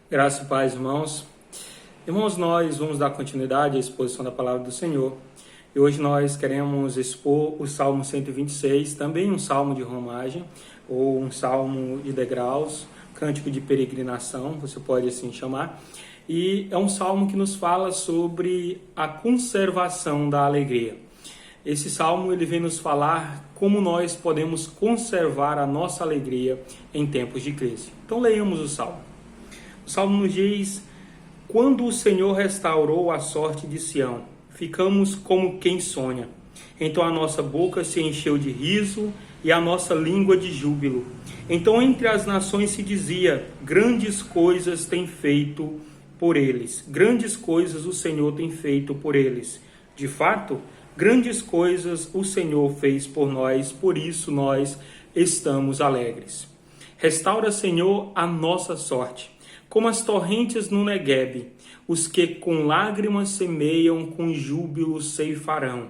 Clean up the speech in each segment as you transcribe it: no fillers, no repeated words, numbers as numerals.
Graça e paz, irmãos. Irmãos, nós vamos dar continuidade à exposição da palavra do Senhor. E hoje nós queremos expor o Salmo 126, também um salmo de romagem, ou um salmo de degraus, cântico de peregrinação, você pode assim chamar. E é um salmo que nos fala sobre a conservação da alegria. Esse salmo ele vem nos falar como nós podemos conservar a nossa alegria em tempos de crise. Então leiamos o salmo. O salmo nos diz: quando o Senhor restaurou a sorte de Sião, ficamos como quem sonha. Então a nossa boca se encheu de riso e a nossa língua de júbilo. Então entre as nações se dizia: grandes coisas tem feito por eles. Grandes coisas o Senhor tem feito por eles. De fato, grandes coisas o Senhor fez por nós, por isso nós estamos alegres. Restaura, Senhor, a nossa sorte, como as torrentes no Neguebe. Os que com lágrimas semeiam, com júbilo ceifarão.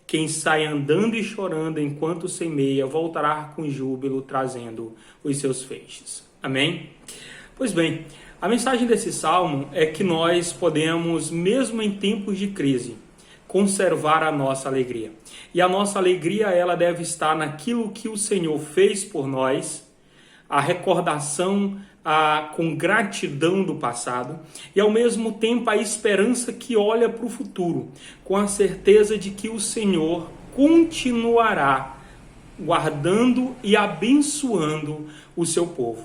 Quem sai andando e chorando enquanto semeia, voltará com júbilo, trazendo os seus feixes. Amém? Pois bem, a mensagem desse salmo é que nós podemos, mesmo em tempos de crise, conservar a nossa alegria. E a nossa alegria, ela deve estar naquilo que o Senhor fez por nós, a recordação com gratidão do passado e ao mesmo tempo a esperança que olha para o futuro, com a certeza de que o Senhor continuará guardando e abençoando o seu povo.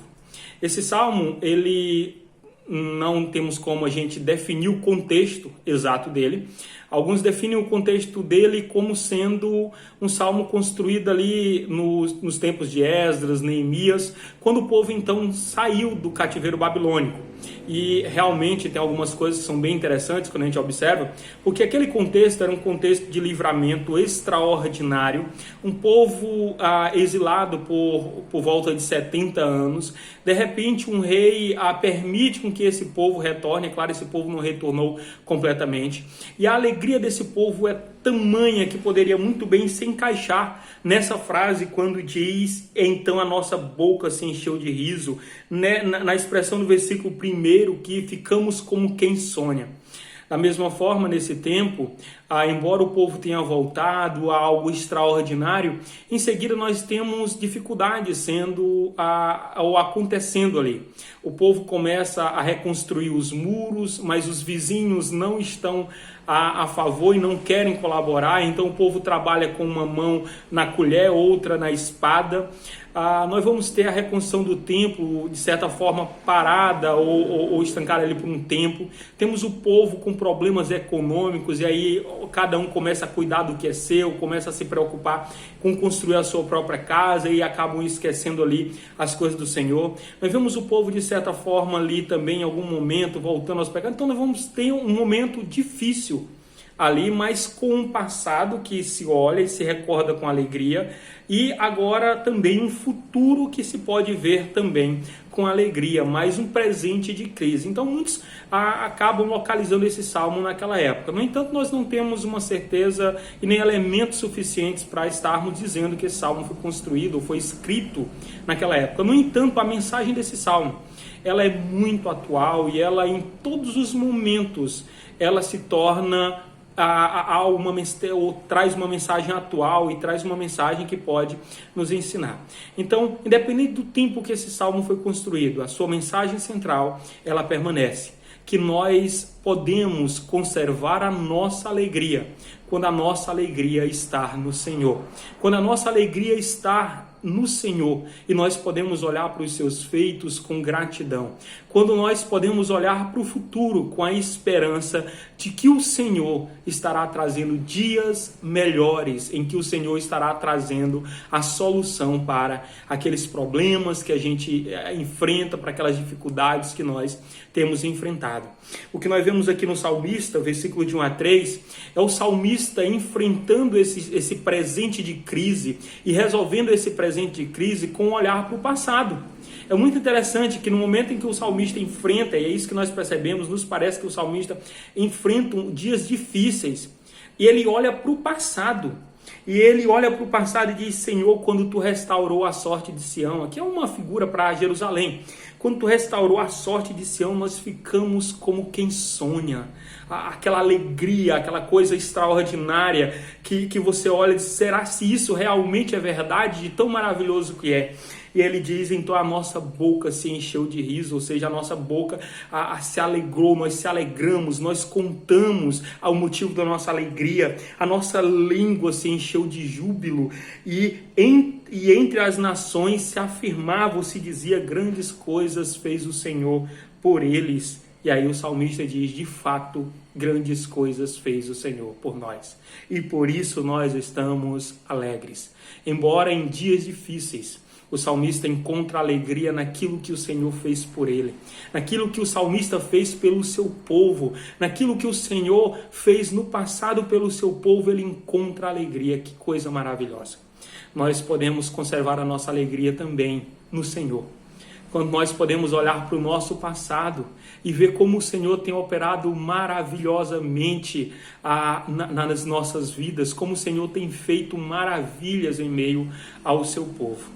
Esse salmo, ele não temos como a gente definir o contexto exato dele. Alguns definem o contexto dele como sendo um salmo construído ali nos tempos de Esdras, Neemias, quando o povo então saiu do cativeiro babilônico. E realmente tem algumas coisas que são bem interessantes quando a gente observa, porque aquele contexto era um contexto de livramento extraordinário, um povo exilado por volta de 70 anos, de repente um rei permite com que esse povo retorne. É claro, esse povo não retornou completamente, e a alegria desse povo é tamanha que poderia muito bem se encaixar nessa frase quando diz: então a nossa boca se encheu de riso, né? Na expressão do versículo 1, que ficamos como quem sonha. Da mesma forma, nesse tempo, embora o povo tenha voltado a algo extraordinário, em seguida nós temos dificuldades sendo ou acontecendo ali. O povo começa a reconstruir os muros, mas os vizinhos não estão a favor e não querem colaborar, então o povo trabalha com uma mão na colher, outra na espada. Nós vamos ter a reconstrução do templo, de certa forma, parada ou estancada ali por um tempo. Temos o povo com problemas econômicos, e aí cada um começa a cuidar do que é seu, começa a se preocupar com construir a sua própria casa e acabam esquecendo ali as coisas do Senhor. Nós vemos o povo, de certa forma, ali também, em algum momento, voltando aos pecados. Então nós vamos ter um momento difícil ali, mas com um passado que se olha e se recorda com alegria, e agora também um futuro que se pode ver também com alegria, mais um presente de crise. Então muitos acabam localizando esse salmo naquela época. No entanto, nós não temos uma certeza e nem elementos suficientes para estarmos dizendo que esse salmo foi construído ou foi escrito naquela época. No entanto, a mensagem desse salmo, ela é muito atual, e ela, em todos os momentos, ela se torna ou traz uma mensagem atual, e traz uma mensagem que pode nos ensinar. Então, independente do tempo que esse salmo foi construído, a sua mensagem central, ela permanece. Que nós podemos conservar a nossa alegria quando a nossa alegria está no Senhor. Quando a nossa alegria está no Senhor, e nós podemos olhar para os seus feitos com gratidão. Quando nós podemos olhar para o futuro com a esperança de que o Senhor estará trazendo dias melhores, em que o Senhor estará trazendo a solução para aqueles problemas que a gente enfrenta, para aquelas dificuldades que nós temos enfrentado. O que nós vemos aqui no salmista, versículo de 1 a 3, é o salmista enfrentando esse presente de crise e resolvendo esse presente de crise com um olhar para o passado. É muito interessante que no momento em que o salmista enfrenta, e é isso que nós percebemos, nos parece que o salmista enfrenta dias difíceis, e ele olha para o passado. E ele olha para o passado e diz: Senhor, quando tu restaurou a sorte de Sião, aqui é uma figura para Jerusalém, quando tu restaurou a sorte de Sião, nós ficamos como quem sonha. Aquela alegria, aquela coisa extraordinária que você olha e diz: será se isso realmente é verdade, de tão maravilhoso que é? E ele diz: então a nossa boca se encheu de riso, ou seja, a nossa boca se alegrou, nós se alegramos, nós contamos ao motivo da nossa alegria, a nossa língua se encheu de júbilo, e entre as nações se afirmava ou se dizia: grandes coisas fez o Senhor por eles. E aí o salmista diz: de fato, grandes coisas fez o Senhor por nós. E por isso nós estamos alegres. Embora em dias difíceis, o salmista encontra alegria naquilo que o Senhor fez por ele, naquilo que o salmista fez pelo seu povo, naquilo que o Senhor fez no passado pelo seu povo, ele encontra alegria. Que coisa maravilhosa! Nós podemos conservar a nossa alegria também no Senhor. Quando nós podemos olhar para o nosso passado e ver como o Senhor tem operado maravilhosamente nas nossas vidas, como o Senhor tem feito maravilhas em meio ao seu povo.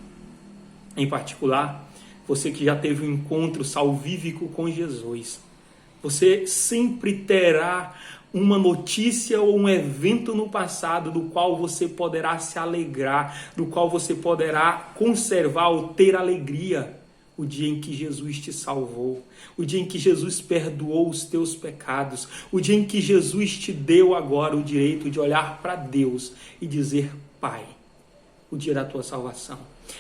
Em particular, você que já teve um encontro salvífico com Jesus, você sempre terá uma notícia ou um evento no passado do qual você poderá se alegrar, do qual você poderá conservar ou ter alegria. O dia em que Jesus te salvou, o dia em que Jesus perdoou os teus pecados, o dia em que Jesus te deu agora o direito de olhar para Deus e dizer: Pai, o dia da tua salvação.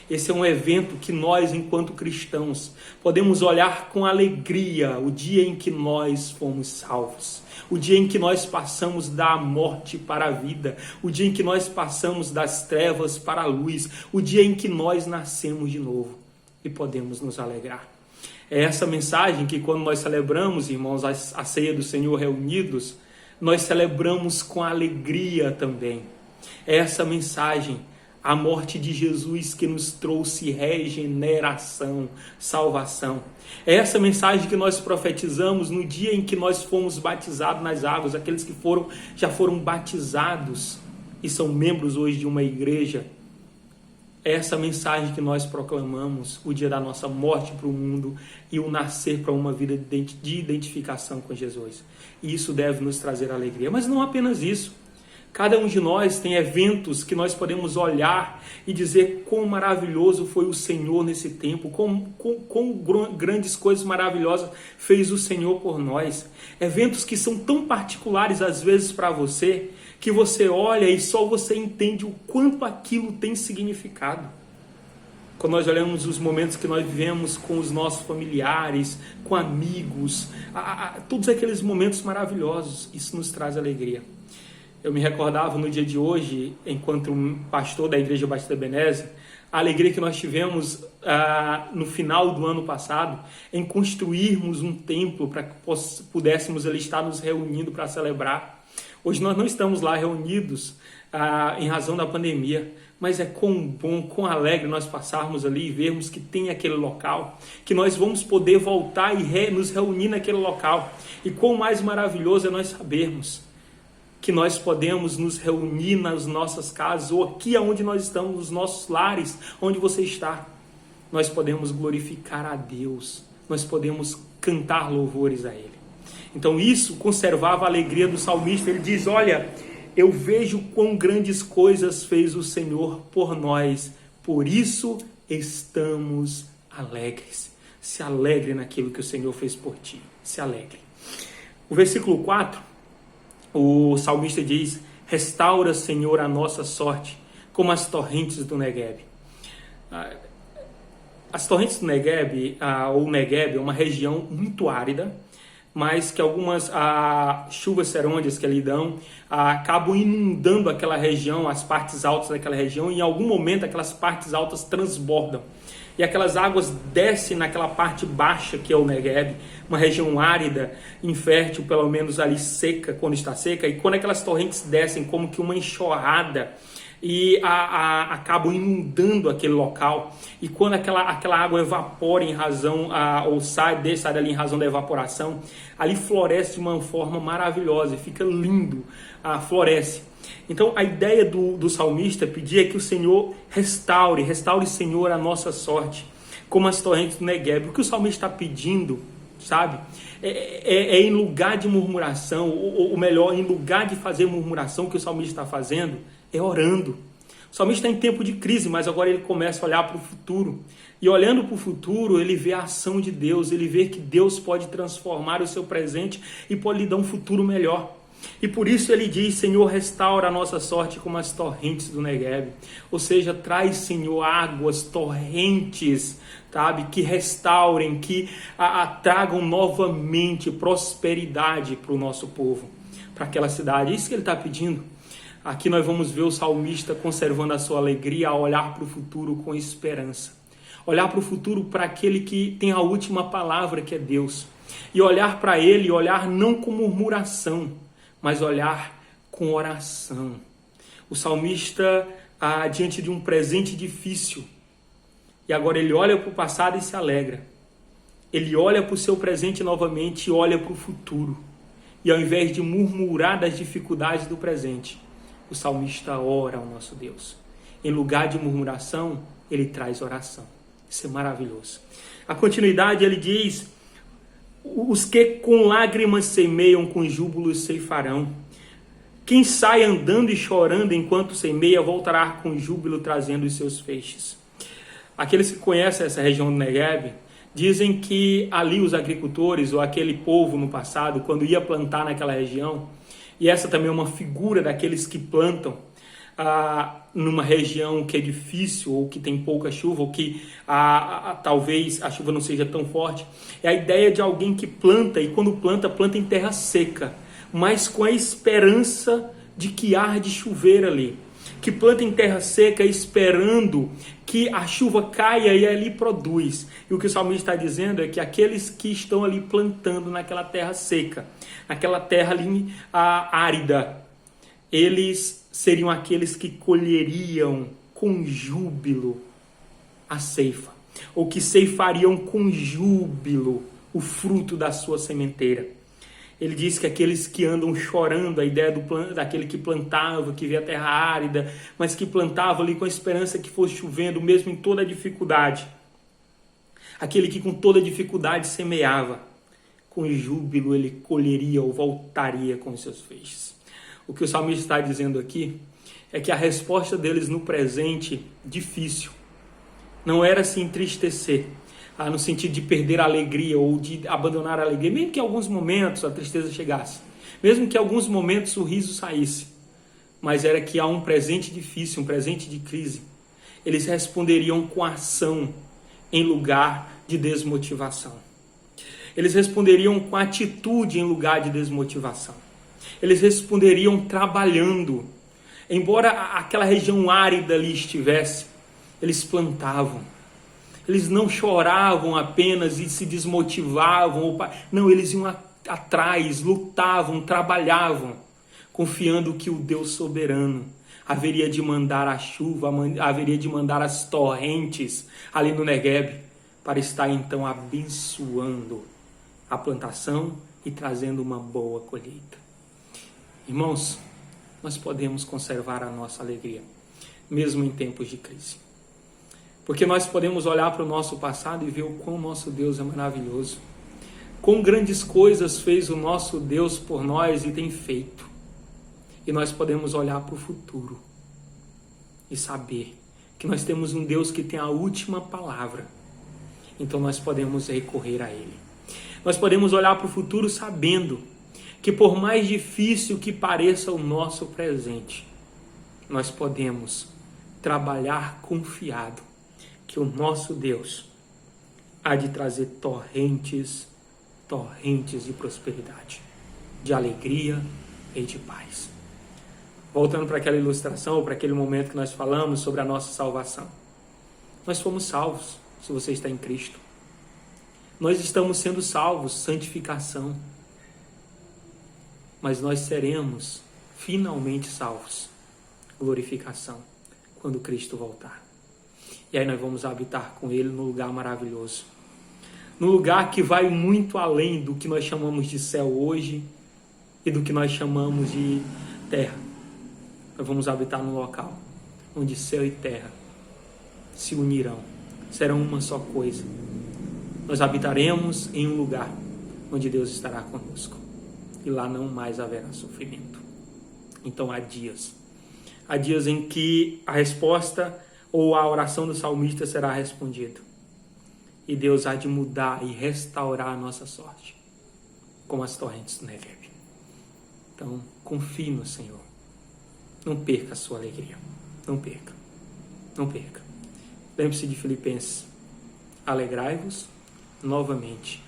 Esse é um evento que nós, enquanto cristãos, podemos olhar com alegria, o dia em que nós fomos salvos, o dia em que nós passamos da morte para a vida, o dia em que nós passamos das trevas para a luz, o dia em que nós nascemos de novo. E podemos nos alegrar. É essa mensagem que, quando nós celebramos, irmãos, a ceia do Senhor reunidos, nós celebramos com alegria também. É essa mensagem, a morte de Jesus, que nos trouxe regeneração, salvação. É essa mensagem que nós profetizamos no dia em que nós fomos batizados nas águas, aqueles que já foram batizados e são membros hoje de uma igreja. É essa mensagem que nós proclamamos, o dia da nossa morte para o mundo e o nascer para uma vida de identificação com Jesus. E isso deve nos trazer alegria. Mas não apenas isso. Cada um de nós tem eventos que nós podemos olhar e dizer quão maravilhoso foi o Senhor nesse tempo, quão grandes coisas maravilhosas fez o Senhor por nós. Eventos que são tão particulares às vezes para você, que você olha e só você entende o quanto aquilo tem significado. Quando nós olhamos os momentos que nós vivemos com os nossos familiares, com amigos, todos aqueles momentos maravilhosos, isso nos traz alegria. Eu me recordava no dia de hoje, enquanto um pastor da Igreja Batista Ebenezer, a alegria que nós tivemos no final do ano passado em construirmos um templo para que pudéssemos ali estar nos reunindo para celebrar. Hoje nós não estamos lá reunidos em razão da pandemia, mas é quão bom, quão alegre nós passarmos ali e vermos que tem aquele local, que nós vamos poder voltar e nos reunir naquele local. E quão mais maravilhoso é nós sabermos que nós podemos nos reunir nas nossas casas, ou aqui onde nós estamos, nos nossos lares, onde você está. Nós podemos glorificar a Deus, nós podemos cantar louvores a Ele. Então isso conservava a alegria do salmista. Ele diz: olha, eu vejo quão grandes coisas fez o Senhor por nós, por isso estamos alegres. Se alegre naquilo que o Senhor fez por ti, se alegre. O versículo 4, o salmista diz: restaura, Senhor, a nossa sorte, como as torrentes do Negueb. As torrentes do Negueb, ou Negueb, é uma região muito árida, mas que algumas chuvas serôdias que ali dão acabam inundando aquela região, as partes altas daquela região, e em algum momento aquelas partes altas transbordam. E aquelas águas descem naquela parte baixa que é o Negueb, uma região árida, infértil, pelo menos ali seca, quando está seca, e quando aquelas torrentes descem como que uma enxurrada, e acabam inundando aquele local. E quando aquela água evapora em razão, ou sai dali em razão da evaporação, ali floresce de uma forma maravilhosa, fica lindo, floresce. Então a ideia do salmista pedir é que o Senhor restaure, Senhor, a nossa sorte, como as torrentes do Negueb. O que o salmista está pedindo, sabe, é em lugar de murmuração, ou melhor, em lugar de fazer murmuração, o que o salmista está fazendo é orando. O salmista está em tempo de crise, mas agora ele começa a olhar para o futuro. E olhando para o futuro, ele vê a ação de Deus, ele vê que Deus pode transformar o seu presente e pode lhe dar um futuro melhor. E por isso ele diz: Senhor, restaura a nossa sorte como as torrentes do Negueb. Ou seja, traz, Senhor, águas, torrentes, sabe, que restaurem, que tragam novamente prosperidade para o nosso povo, para aquela cidade. É isso que ele está pedindo. Aqui nós vamos ver o salmista conservando a sua alegria a olhar para o futuro com esperança. Olhar para o futuro, para aquele que tem a última palavra, que é Deus. E olhar para ele, olhar não com murmuração, mas olhar com oração. O salmista, diante de um presente difícil, e agora ele olha para o passado e se alegra. Ele olha para o seu presente novamente e olha para o futuro. E ao invés de murmurar das dificuldades do presente, o salmista ora ao nosso Deus. Em lugar de murmuração, ele traz oração. Isso é maravilhoso. A continuidade, ele diz: os que com lágrimas semeiam, com júbilo ceifarão. Quem sai andando e chorando enquanto semeia, voltará com júbilo trazendo os seus feixes. Aqueles que conhecem essa região do Negueb dizem que ali os agricultores, ou aquele povo no passado, quando ia plantar naquela região, e essa também é uma figura daqueles que plantam numa região que é difícil, ou que tem pouca chuva, ou que talvez a chuva não seja tão forte, é a ideia de alguém que planta, e quando planta em terra seca, mas com a esperança de que há de chover ali. Que planta em terra seca esperando que a chuva caia e ali produz. E o que o salmista está dizendo é que aqueles que estão ali plantando naquela terra seca, naquela terra ali árida, eles seriam aqueles que colheriam com júbilo a ceifa, ou que ceifariam com júbilo o fruto da sua sementeira. Ele diz que aqueles que andam chorando, a ideia daquele que plantava, que vê a terra árida, mas que plantava ali com a esperança que fosse chovendo, mesmo em toda a dificuldade. Aquele que com toda a dificuldade semeava, com júbilo ele colheria ou voltaria com os seus feixes. O que o salmista está dizendo aqui é que a resposta deles no presente difícil não era se entristecer, no sentido de perder a alegria ou de abandonar a alegria, mesmo que em alguns momentos a tristeza chegasse, mesmo que em alguns momentos o riso saísse, mas era que há um presente difícil, um presente de crise. Eles responderiam com ação em lugar de desmotivação. Eles responderiam com atitude em lugar de desmotivação. Eles responderiam trabalhando. Embora aquela região árida ali estivesse, eles plantavam. Eles não choravam apenas e se desmotivavam. Não, eles iam atrás, lutavam, trabalhavam, confiando que o Deus soberano haveria de mandar a chuva, haveria de mandar as torrentes ali no Negueb, para estar então abençoando a plantação e trazendo uma boa colheita. Irmãos, nós podemos conservar a nossa alegria, mesmo em tempos de crise. Porque nós podemos olhar para o nosso passado e ver o quão nosso Deus é maravilhoso. Quão grandes coisas fez o nosso Deus por nós e tem feito. E nós podemos olhar para o futuro e saber que nós temos um Deus que tem a última palavra. Então nós podemos recorrer a Ele. Nós podemos olhar para o futuro sabendo que por mais difícil que pareça o nosso presente, nós podemos trabalhar confiado que o nosso Deus há de trazer torrentes de prosperidade, de alegria e de paz. Voltando para aquela ilustração, para aquele momento que nós falamos sobre a nossa salvação. Nós fomos salvos, se você está em Cristo. Nós estamos sendo salvos, santificação. Mas nós seremos finalmente salvos, glorificação. quando Cristo voltar. E aí nós vamos habitar com Ele num lugar maravilhoso. Num lugar que vai muito além do que nós chamamos de céu hoje e do que nós chamamos de terra. Nós vamos habitar num local onde céu e terra se unirão, serão uma só coisa. Nós habitaremos em um lugar onde Deus estará conosco e lá não mais haverá sofrimento. Então há dias em que a resposta ou a oração do salmista será respondida e Deus há de mudar e restaurar a nossa sorte, como as torrentes do Negev. Então confie no Senhor, não perca a sua alegria, não perca. Lembre-se de Filipenses: alegrai-vos novamente,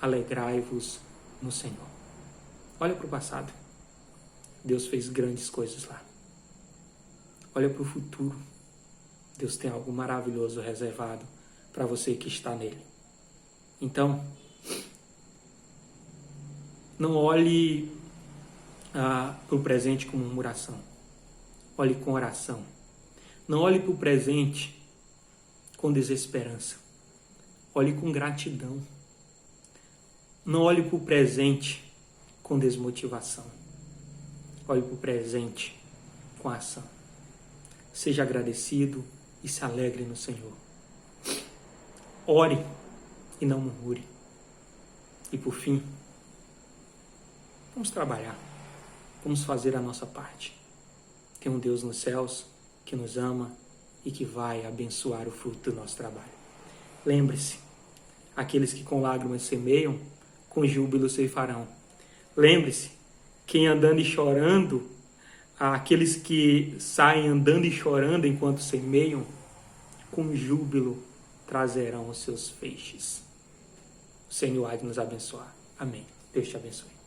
alegrai-vos no Senhor. Olha para o passado, Deus fez grandes coisas lá. Olha para o futuro, Deus tem algo maravilhoso reservado para você que está nele. Então, não olhe para o presente com murmuração, olhe com oração. Não olhe para o presente com desesperança, olhe com gratidão. Não olhe para o presente com desmotivação, olhe para o presente com ação. Seja agradecido e se alegre no Senhor. Ore e não murmure. E por fim, vamos trabalhar, vamos fazer a nossa parte. Tem um Deus nos céus que nos ama e que vai abençoar o fruto do nosso trabalho. Lembre-se, aqueles que com lágrimas semeiam, com júbilo ceifarão. Lembre-se, quem andando e chorando, aqueles que saem andando e chorando enquanto semeiam, com júbilo trazerão os seus feixes. O Senhor há de nos abençoar. Amém. Deus te abençoe.